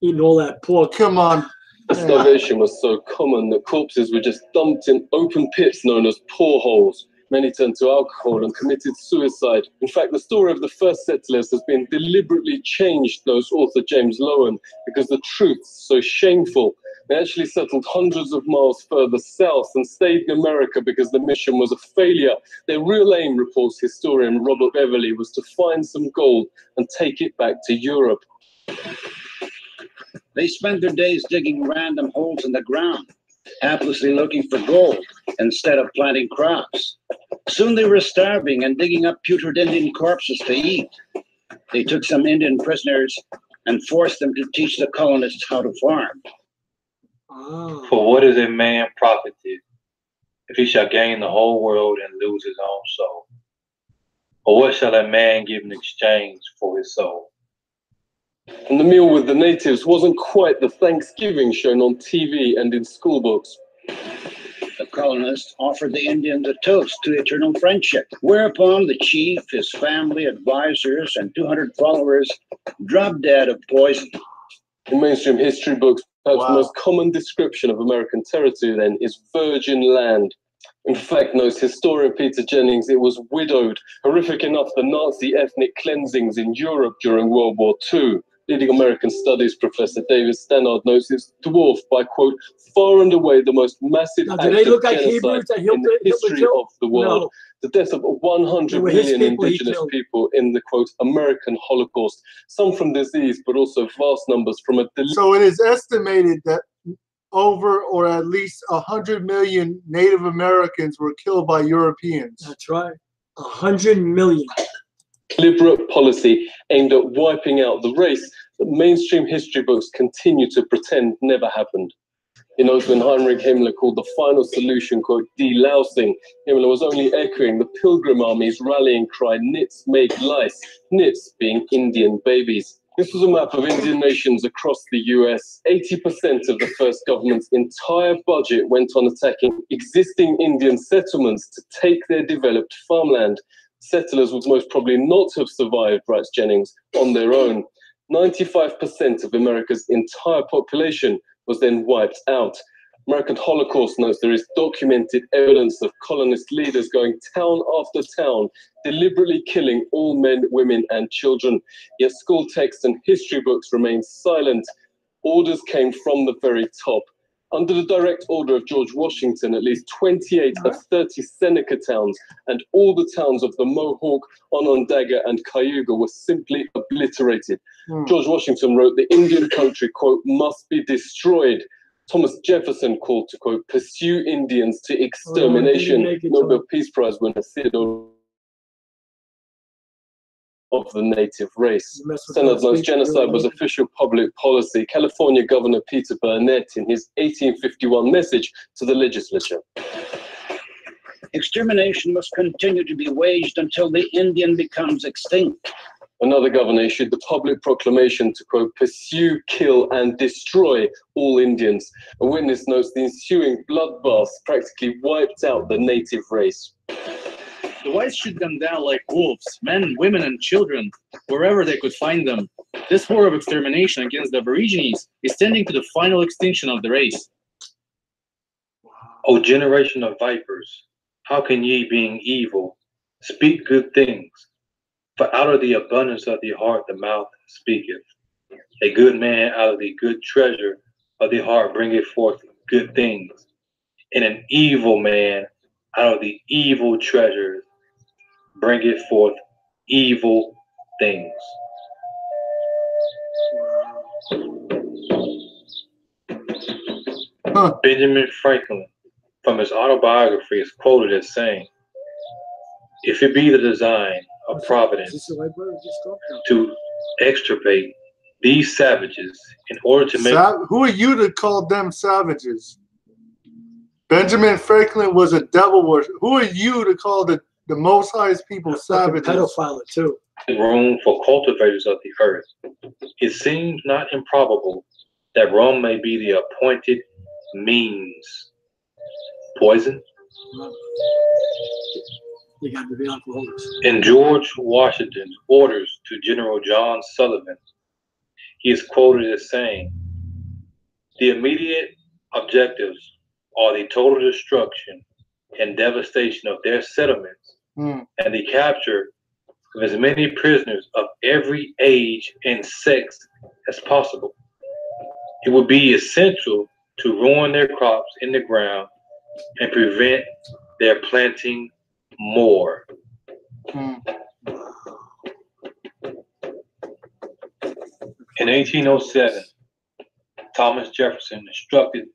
Eating all that pork. Come on. Starvation was so common that corpses were just dumped in open pits known as poreholes. Many turned to alcohol and committed suicide. In fact, the story of the first settlers has been deliberately changed, knows author James Lowen, because the truth's so shameful. They actually settled hundreds of miles further south and stayed in America because the mission was a failure. Their real aim, reports historian Robert Beverly, was to find some gold and take it back to Europe. They spent their days digging random holes in the ground, aimlessly looking for gold instead of planting crops. Soon they were starving and digging up putrid Indian corpses to eat. They took some Indian prisoners and forced them to teach the colonists how to farm. For what is a man profited if he shall gain the whole world and lose his own soul? Or what shall a man give in exchange for his soul? And the meal with the natives wasn't quite the Thanksgiving shown on TV and in school books. The colonists offered the Indians a toast to eternal friendship, whereupon the chief, his family, advisors, and 200 followers dropped dead of poison. In mainstream history books, perhaps the most common description of American territory then is virgin land. In fact, notes historian Peter Jennings, it was widowed. Horrific enough, the Nazi ethnic cleansings in Europe during World War II. Leading American studies professor David Stannard notes it's dwarfed by, quote, far and away the most massive act of genocide in the history of the world. No. The death of 100 million indigenous people in the, quote, American Holocaust. Some from disease, but also vast numbers from a... So it is estimated that over or at least 100 million Native Americans were killed by Europeans. That's right. 100 million. Deliberate policy aimed at wiping out the race that mainstream history books continue to pretend never happened. He notes when Heinrich Himmler called the final solution, quote, delousing, Himmler was only echoing the Pilgrim Army's rallying cry, nits make lice, nits being Indian babies. This was a map of Indian nations across the US. 80% of the first government's entire budget went on attacking existing Indian settlements to take their developed farmland. Settlers would most probably not have survived, writes Jennings, on their own. 95% of America's entire population was then wiped out. American Holocaust notes there is documented evidence of colonist leaders going town after town, deliberately killing all men, women, and children. Yet school texts and history books remain silent. Orders came from the very top. Under the direct order of George Washington, at least 28 of 30 Seneca towns and all the towns of the Mohawk, Onondaga, and Cayuga were simply obliterated. George Washington wrote, the Indian country, quote, must be destroyed. Thomas Jefferson called to, quote, pursue Indians to extermination. Nobel Peace Prize winner Theodore of the native race. Senate notes genocide was official public policy. California Governor Peter Burnett in his 1851 message to the legislature. Extermination must continue to be waged until the Indian becomes extinct. Another governor issued the public proclamation to, quote, pursue, kill, and destroy all Indians. A witness notes the ensuing bloodbaths practically wiped out the native race. The whites shoot them down like wolves, men, women, and children, wherever they could find them. This war of extermination against the Aborigines is tending to the final extinction of the race. O generation of vipers, how can ye, being evil, speak good things? For out of the abundance of the heart the mouth speaketh. A good man out of the good treasure of the heart bringeth forth good things, and an evil man out of the evil treasure bringeth forth evil things. Benjamin Franklin, from his autobiography, is quoted as saying, "If it be the design of Providence to extirpate these savages in order to make..." Who are you to call them savages? Benjamin Franklin was a devil worshiper. Who are you to call the Most Highest people savages? Pedophile too. Room for cultivators of the earth. It seems not improbable that Rome may be the appointed means. Poison? They got to be alcoholics. In George Washington's orders to General John Sullivan, he is quoted as saying, "The immediate objectives are the total destruction and devastation of their settlements and the capture of as many prisoners of every age and sex as possible. It would be essential to ruin their crops in the ground and prevent their planting more." In 1807, Thomas Jefferson instructed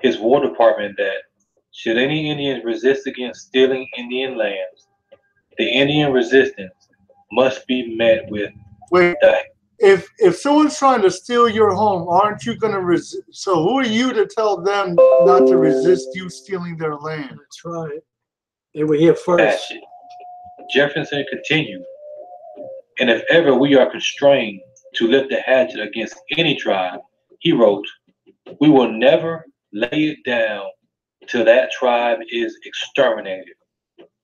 his War Department that should any Indians resist against stealing Indian lands, the Indian resistance must be met with... Wait, if someone's trying to steal your home, aren't you going to resist? So who are you to tell them not to resist you stealing their land? That's right. They were here first. Jefferson continued, "And if ever we are constrained to lift the hatchet against any tribe," he wrote, "we will never lay it down till that tribe is exterminated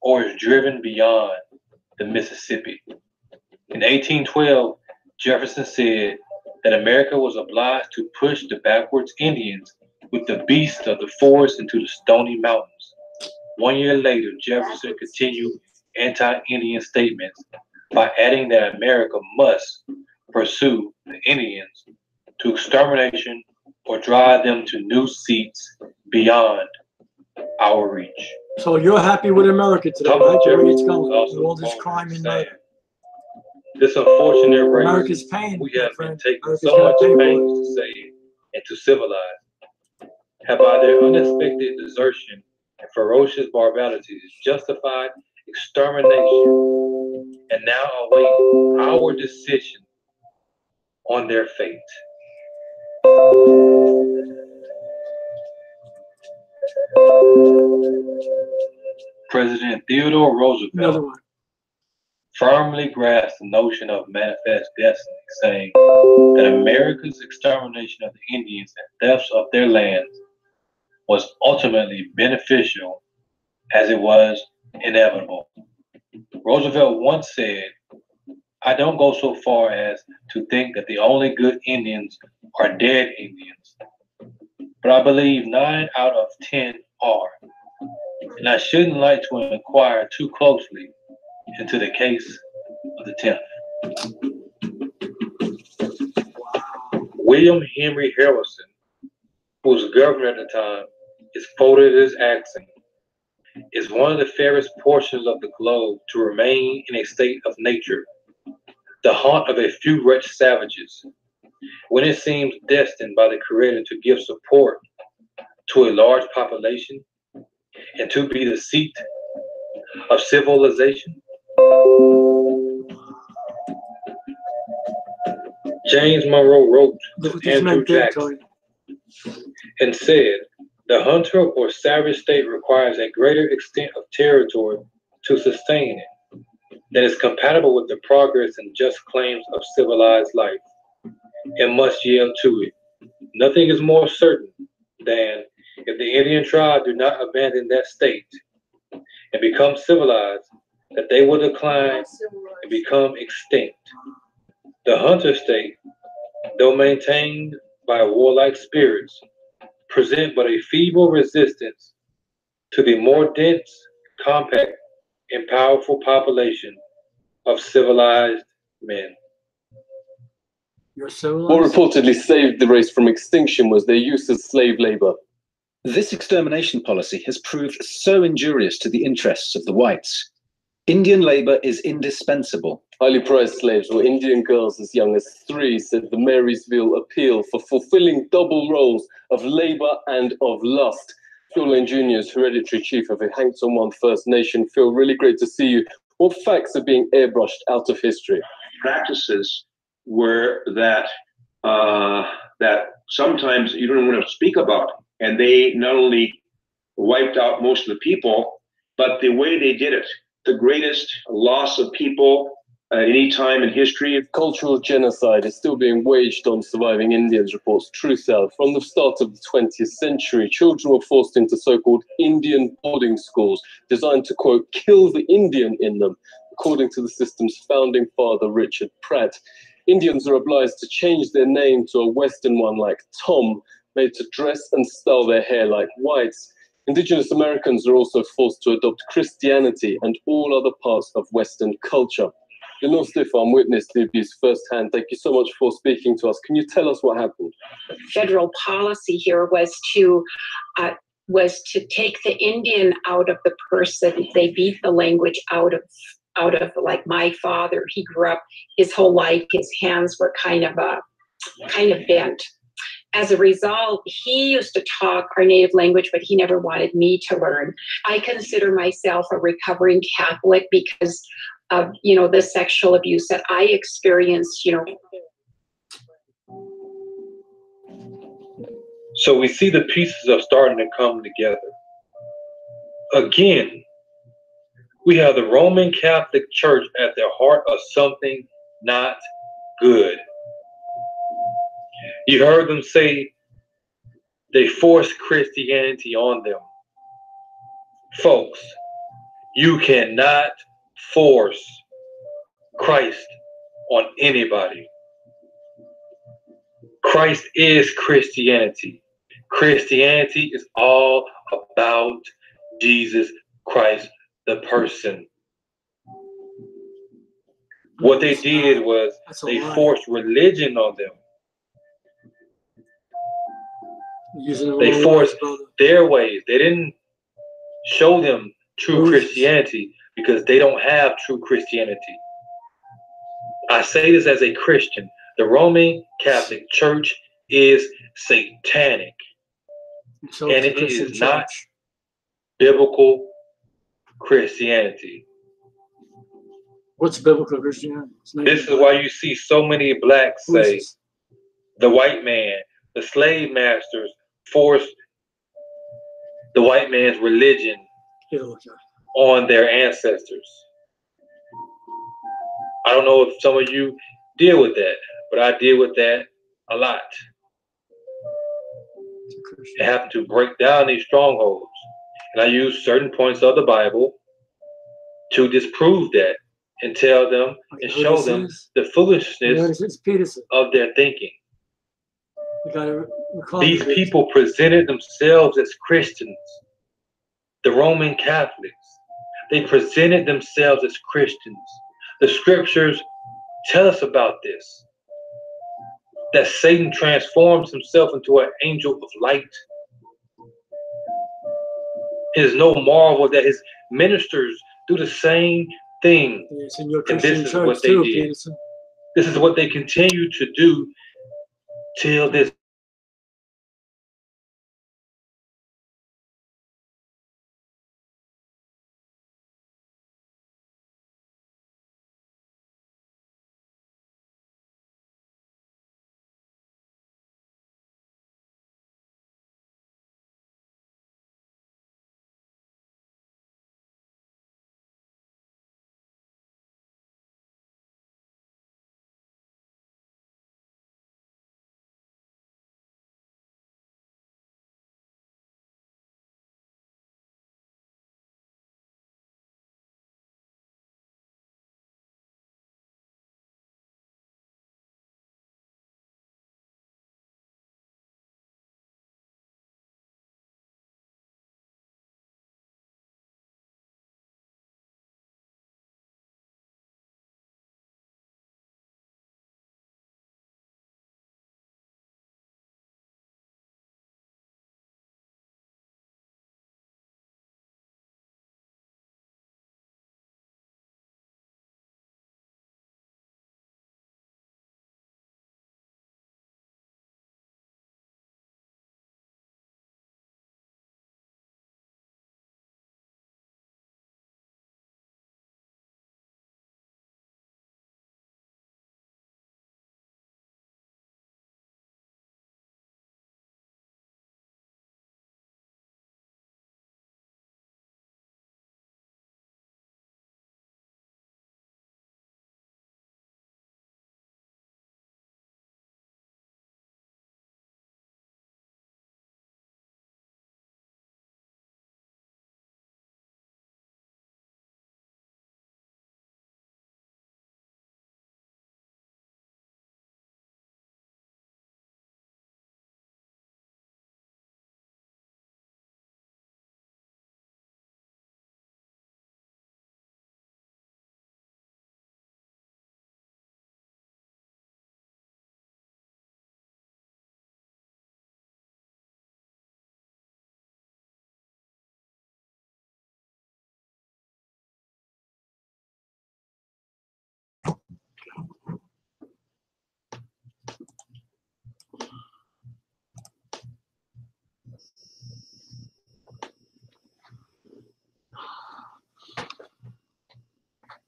or is driven beyond the Mississippi." In 1812, Jefferson said that America was obliged to push the backwards Indians with the beasts of the forest into the Stony Mountains. 1 year later, Jefferson continued anti-Indian statements by adding that America must pursue the Indians to extermination or drive them to new seats beyond our reach. So you're happy with America today, right? The way it's going, with all this crime and murder. This unfortunate race America's pain, we have been taking so much pains to save and to civilize, have by their unexpected desertion and ferocious barbarities justified extermination, and now await our decision on their fate. President Theodore Roosevelt firmly grasped the notion of manifest destiny, saying that America's extermination of the Indians and thefts of their lands was ultimately beneficial as it was inevitable. Roosevelt once said, "I don't go so far as to think that the only good Indians are dead Indians, but I believe 9 out of 10 are, and I shouldn't like to inquire too closely into the case of the 10th. William Henry Harrison, who was governor at the time, is quoted as asking, "Is one of the fairest portions of the globe to remain in a state of nature, the haunt of a few wretched savages, when it seems destined by the Creator to give support to a large population and to be the seat of civilization?" James Monroe wrote to Andrew Jackson and said, "The hunter or savage state requires a greater extent of territory to sustain it that is compatible with the progress and just claims of civilized life, and must yield to it. Nothing is more certain than, if the Indian tribe do not abandon that state and become civilized, that they will decline and become extinct. The hunter state, though maintained by warlike spirits, present but a feeble resistance to the more dense, compact, and powerful population of civilized men. You're civilized? What reportedly saved the race from extinction was their use of slave labor. This extermination policy has proved so injurious to the interests of the whites. Indian labor is indispensable. Highly prized slaves were Indian girls as young as 3, said the Marysville Appeal, for fulfilling double roles of labor and of lust. Phil Lane Jr. is hereditary chief of the Hankton One First Nation. Phil, really great to see you. What facts are being airbrushed out of history? Practices were that that sometimes you don't want to speak about, and they not only wiped out most of the people, but the way they did it, the greatest loss of people any time in history. Cultural genocide is still being waged on surviving Indians, reports TruthCell. From the start of the 20th century, children were forced into so-called Indian boarding schools designed to, quote, kill the Indian in them, according to the system's founding father, Richard Pratt. Indians are obliged to change their name to a Western one like Tom, made to dress and style their hair like whites. Indigenous Americans are also forced to adopt Christianity and all other parts of Western culture. Lenore Stiffan witnessed the abuse firsthand. Thank you so much for speaking to us. Can you tell us what happened? The federal policy here was to take the Indian out of the person. They beat the language out of like my father. He grew up his whole life, his hands were kind of bent. As a result, he used to talk our native language, but he never wanted me to learn. I consider myself a recovering Catholic because of, the sexual abuse that I experienced, So we see the pieces are starting to come together. Again, we have the Roman Catholic Church at the heart of something not good. You heard them say they forced Christianity on them. Folks, you cannot force Christ on anybody. Christ is Christianity. Christianity is all about Jesus Christ, the person. What they did was they forced religion on them. They forced their ways. They didn't show them true Christianity because they don't have true Christianity. I say this as a Christian. The Roman Catholic Church is satanic. And it is not biblical Christianity. What's biblical Christianity? This is why you see so many blacks say the white man, the slave masters forced the white man's religion on their ancestors. I don't know if some of you deal with that, but I deal with that a lot. I have to break down these strongholds. And I use certain points of the Bible to disprove that and tell them and show them the foolishness of their thinking. These people presented themselves as Christians. The Roman Catholics, they presented themselves as Christians. The scriptures tell us about this, that Satan transforms himself into an angel of light. It is no marvel that his ministers do the same thing. And this is what they did. This is what they continue to do till this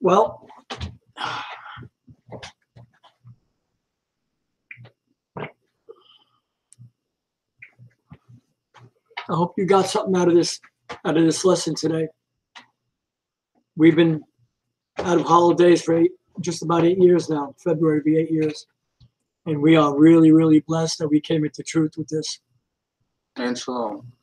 Well, I hope you got something out of this lesson today. We've been out of holidays for just about 8 years now. February will be 8 years. And we are really, really blessed that we came into truth with this. And Shalom.